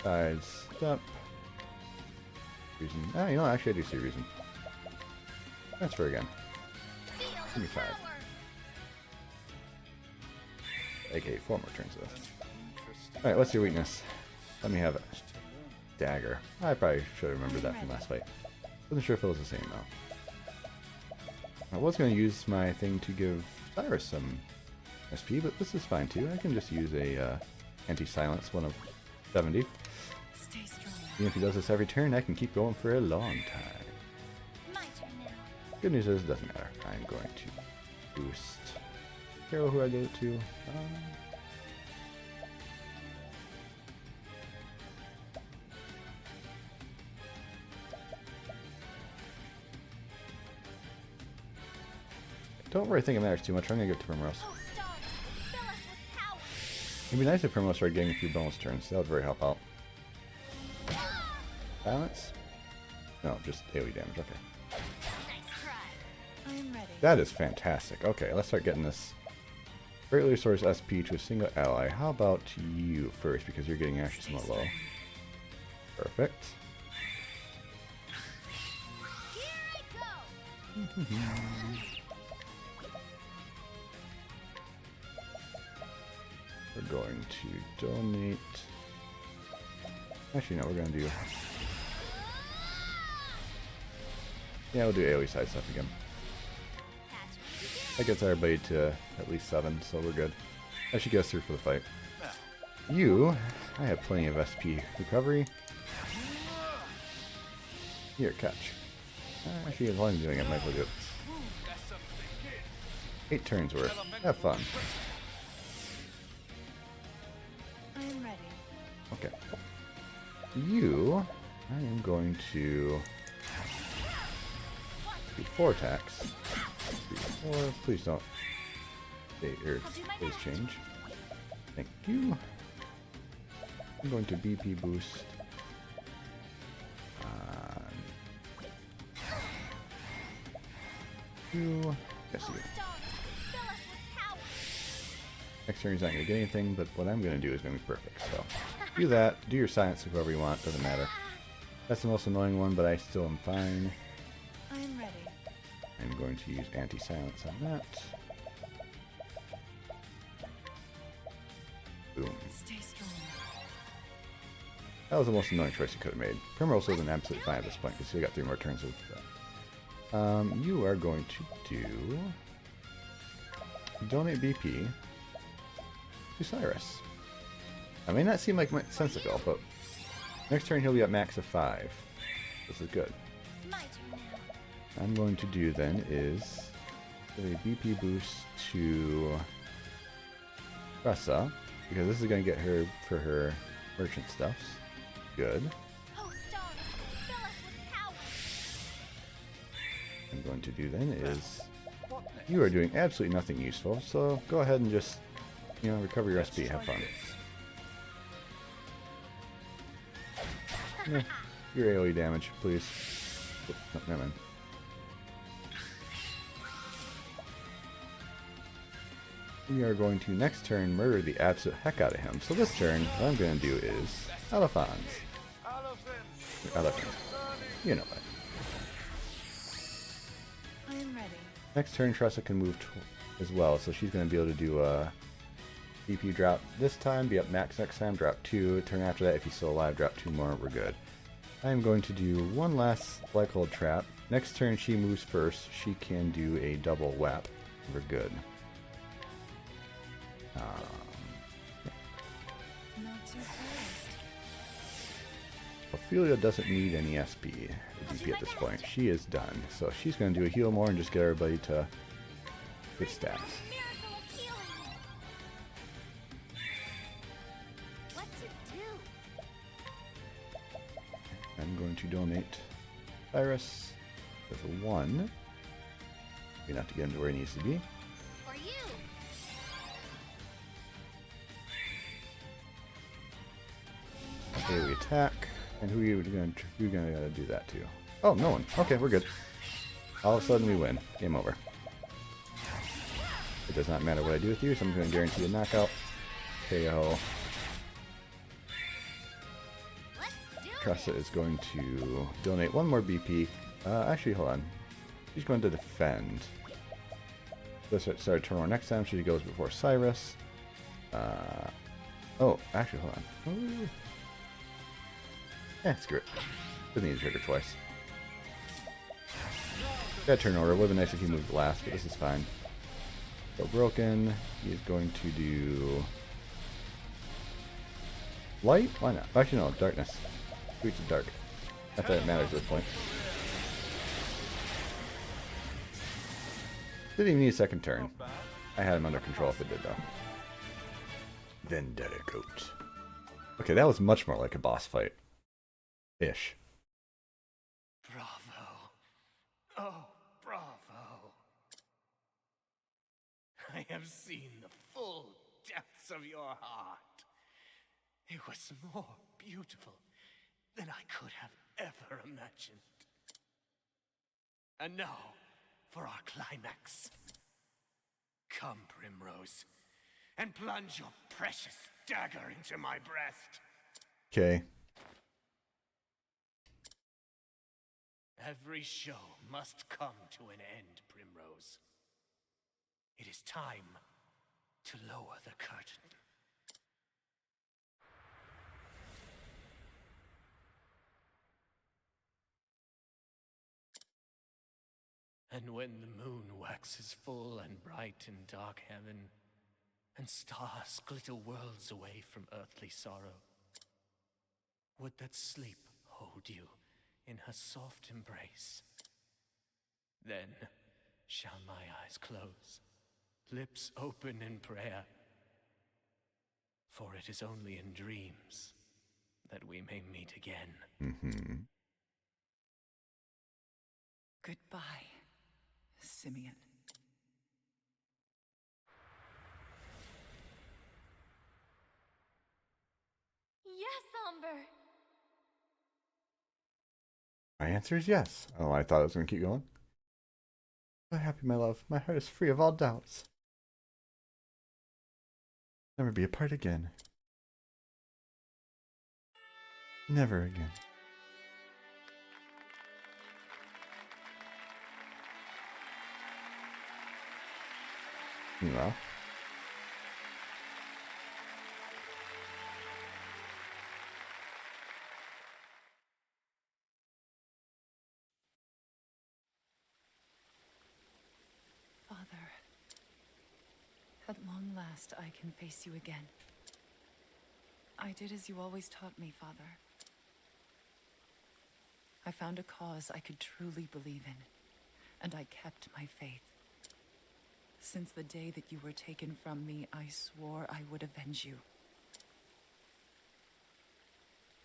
Side step. Reason. Ah, you know, actually I do see reason. Transfer again. Feel Give me the 5. power. AKA 4 more turns of this. Alright, what's your weakness? Let me have it. Dagger. I probably should have remembered that from last fight. Wasn't sure if it was the same though. I was going to use my thing to give Cyrus some SP, but this is fine too. I can just use a anti-silence, one of 70. Stay strong. Even if he does this every turn, I can keep going for a long time. My turn now. Good news is, it doesn't matter. I'm going to boost Hero, who I did it to. Don't really think it matters too much. I'm going to give it to Primrose. Oh, stars, fill us with power. It'd be nice if Primrose started getting a few bonus turns. That would very help out. Balance? No, just AoE damage. Okay. Nice try. I'm ready. That is fantastic. Okay, let's start getting this. Greatly restores SP to a single ally. How about you first, because you're getting actually somewhat low. Perfect. Here I go. We're going to donate. Actually, no, we're going to do. Yeah, we'll do AoE side stuff again. That's what you do. That gets everybody to at least 7, so we're good. That should get us through for the fight. You, I have plenty of SP recovery. Here, catch. Actually, as long as I'm doing it, I might as well do it. 8 turns worth. Have fun. I'm ready. Okay. You, I am going to do 4 attacks. 3, 4. Please don't. Please change. Thank you. I'm going to BP boost. You. Yes, you. Stars, fill us with power. Next turn he's not going to get anything, but what I'm going to do is going to be perfect. So, do that. Do your science whoever you want. Doesn't matter. That's the most annoying one, but I still am fine. I'm ready. I'm going to use anti-silence on that. Boom. Stay strong. That was the most annoying choice you could have made. Primrose was an absolute fine at this point because you got 3 more turns of that. You are going to do donate BP to Cyrus. That may not seem like sensical, but next turn he'll be at max of 5. This is good. My turn now. I'm going to do then is give a BP boost to Tressa, because this is going to get her for her merchant stuffs. Good. Oh, stars, fill us with power. I'm going to do then is you are doing absolutely nothing useful, so go ahead and just, you know, recover your SP, have fun. Meh, your AoE damage, please. Oh, no, never mind. We are going to next turn murder the absolute heck out of him. So this turn, what I'm going to do is Elephants. Elephants. You know what. I'm ready. Next turn, Tressa can move as well, so she's going to be able to do a BP drop this time, be up max next time, drop 2. Turn after that, if he's still alive, drop 2 more, we're good. I'm going to do one last Black Hole Trap. Next turn, she moves first. She can do a double whap. We're good. Not too fast. Ophelia doesn't need any SP DP at this point. She is done. So she's going to do a heal more and just get everybody to good stats. Miracle of healing. What's it do? I'm going to donate Cyrus with a 1. Maybe not to get him to where he needs to be. For you. Okay, we attack. And who are you going to do that to? Oh, no one. Okay, we're good. All of a sudden we win. Game over. It does not matter what I do with you, so I'm going to guarantee a knockout. KO. Let's do it. Tressa is going to donate 1 more BP. Actually, hold on. She's going to defend. Let's start turn 1 next time. She goes before Cyrus. Oh, actually, hold on. Ooh. Screw it. Didn't need to trigger twice. Got turn order. Would have been nice if he moved last, but this is fine. So broken. He is going to do light. Why not? Actually, no. Darkness. Tweets of dark. Not that it matters at this point. Didn't even need a second turn. I had him under control if it did, though. Vendetta Goat. Okay, that was much more like a boss fight. Ish. Bravo. Oh, bravo. I have seen the full depths of your heart. It was more beautiful than I could have ever imagined. And now, for our climax. Come, Primrose, and plunge your precious dagger into my breast. Okay. Every show must come to an end, Primrose. It is time to lower the curtain. And when the moon waxes full and bright in dark heaven, and stars glitter worlds away from earthly sorrow, would that sleep hold you in her soft embrace? Then shall my eyes close, lips open in prayer, for it is only in dreams that we may meet again. Mm-hmm. Goodbye, Simeon. Yes, Umber! My answer is yes. Oh, I thought I was going to keep going. So happy, my love. My heart is free of all doubts. Never be apart again. Never again. Well. Father, at long last I can face you again. I did as you always taught me, Father. I found a cause I could truly believe in, and I kept my faith. Since the day that you were taken from me, I swore I would avenge you.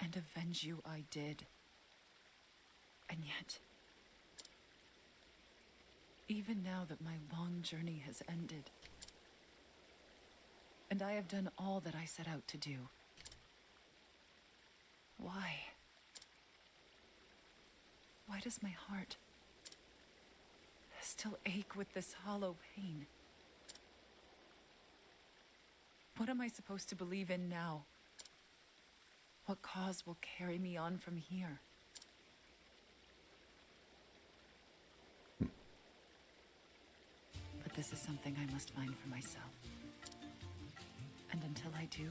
And avenge you I did. And yet, even now that my long journey has ended, and I have done all that I set out to do, why? Why does my heart still ache with this hollow pain? What am I supposed to believe in now? What cause will carry me on from here? But this is something I must find for myself. And until I do,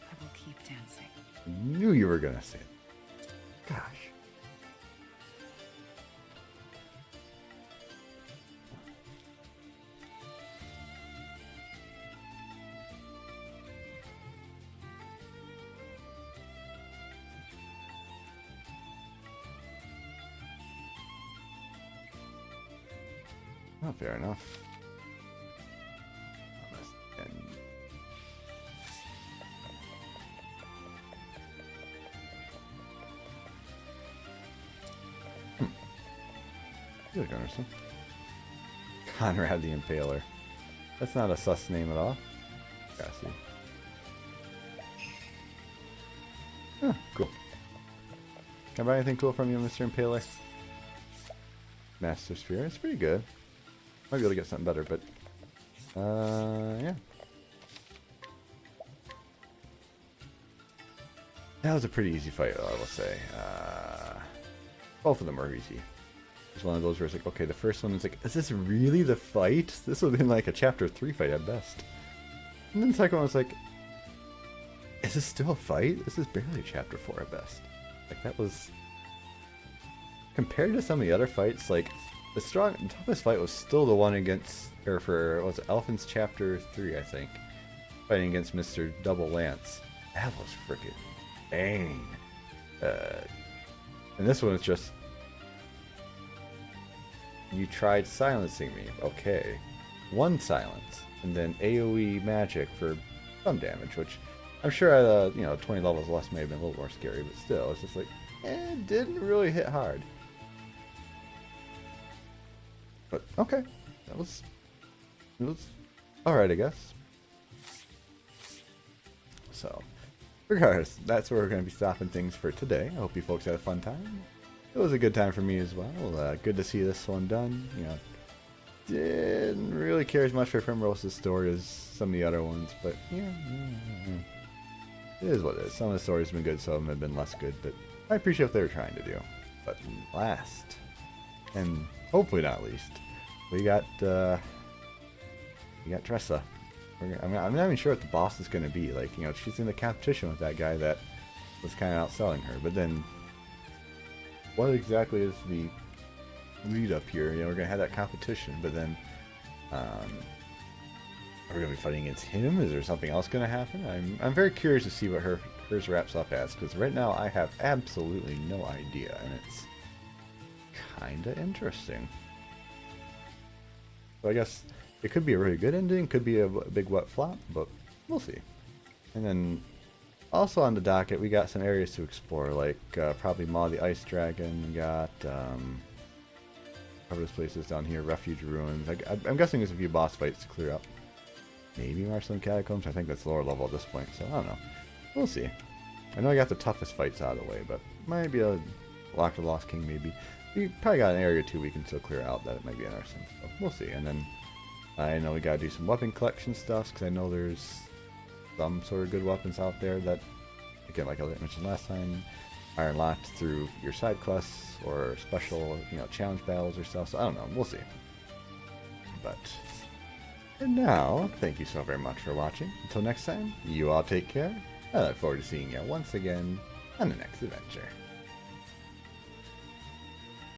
I will keep dancing. I knew you were going to say it. Gosh. Oh, fair enough. Good, Gunnarsson. Conrad the Impaler. That's not a sus name at all. Gotta see. Huh, cool. Can I buy anything cool from you, Mr. Impaler? Master Sphere. It's pretty good. Might be able to get something better, but yeah. That was a pretty easy fight, I will say. Both of them are easy. It's one of those where it's like, okay, the first one is like, is this really the fight? This would have been like a chapter 3 fight at best. And then the second one was like, is this still a fight? This is barely a chapter 4 at best. Like, that was compared to some of the other fights, like the toughest fight was still the one against, or for was it Elephants Chapter 3, I think, fighting against Mr. Double Lance. That was freaking dang. And this one is just, you tried silencing me, okay. One silence, and then AoE magic for some damage, which I'm sure at 20 levels less may have been a little more scary, but still, it's just like, it didn't really hit hard. But okay, it was alright, I guess. So, regardless, that's where we're going to be stopping things for today. I hope you folks had a fun time. It was a good time for me as well. Good to see this one done. Didn't really care as much for Primrose's story as some of the other ones, but yeah, it is what it is. Some of the stories have been good, some of them have been less good, but I appreciate what they were trying to do. But last, and hopefully not least, we got Tressa. I'm not even sure what the boss is going to be. Like, she's in the competition with that guy that was kind of outselling her, but then what exactly is the lead up here? We're going to have that competition, but then are we going to be fighting against him? Is there something else going to happen? I'm very curious to see what hers wraps up as, because right now I have absolutely no idea, and it's kind of interesting. So I guess it could be a really good ending, could be a big wet flop, but we'll see. And then also on the docket, we got some areas to explore, like probably Maw the Ice Dragon. We got cover those places down here, Refuge Ruins. I'm guessing there's a few boss fights to clear up. Maybe Marshland Catacombs. I think that's lower level at this point, so I don't know. We'll see. I know I got the toughest fights out of the way, but might be a Lock of the Lost King maybe. We probably got an area or two we can still clear out that it might be interesting. So we'll see. And then I know we gotta do some weapon collection stuff, because I know there's some sort of good weapons out there that, again, like I mentioned last time, are unlocked through your side quests or special, challenge battles or stuff. So I don't know. We'll see. But and now, thank you so very much for watching. Until next time, you all take care. I look forward to seeing you once again on the next adventure.